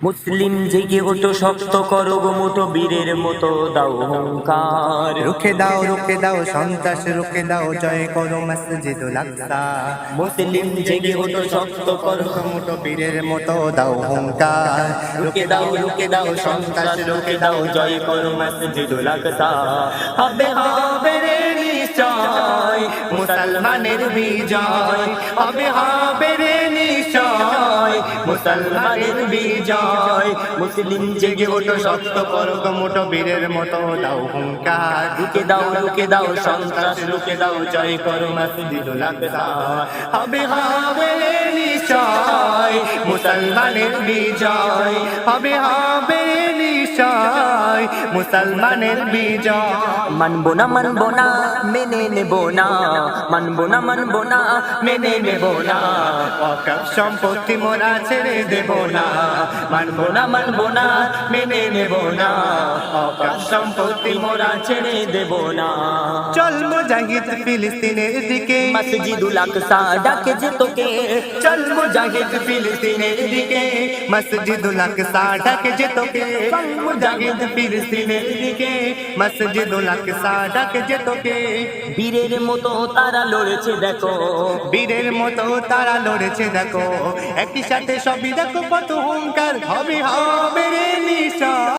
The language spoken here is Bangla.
মুসলিম জেগে ওঠো, শক্ত করো গো মুঠো, বীরের মতো দাও হুঙ্কার। রুখে দাও সন্ত্রাস রুখে দাও, জয় করো মসজিদুল আকসা। মুসলিম জেগে ওঠো, শক্ত করো গো মুঠো বীরের মতো দাও হুঙ্কার। রুখে দাও সন্ত্রাস রুখে দাও, জয় করো মসজিদুল আকসা। হবে হবে রে নিশ্চয় মুসলমানের বিজয়, হবে রে নিশ্চয় মুসলমানের বিজয়। মুসলিম জেগে ওঠো, শক্ত করো গো মুঠো, বীরের মতো দাও হুঙ্কার। রুখে দাও সন্ত্রাস রুখে দাও, জয় করো মসজিদুল আকসা। হবে হবে রে নিশ্চয় মুসলমানের বিজয়, হবে নিশ্চয় মুসলমানের বিজয়। মানবো না মেনে নেব না, মানবো না মেনে নেব না। অকাপ সম্পত্তি মোরা ছেড়ে দেব না, মানবো না মেনে নেব না। অকাপ সম্পত্তি মোরা ছেড়ে দেব না। চল মুজাহিদ ফিলিস্তিনের দিকে, মসজিদুল আকসা ডাকে যে তোকে। চল মুজাহিদ ফিলিস্তিনের দিকে, মসজিদুল আকসা ডাকে যে তোকে। চল মুজাহিদ ফিলিস্তিনের দিকে, মসজিদুল আকসা ডাকে যে তোকে। বীরের মতো তারা লড়েছে দেখো, বীরের মতো তারা লড়েছে দেখো, একই সাথে সবই দেখো কত হুঙ্কার। হবে রে নিশা।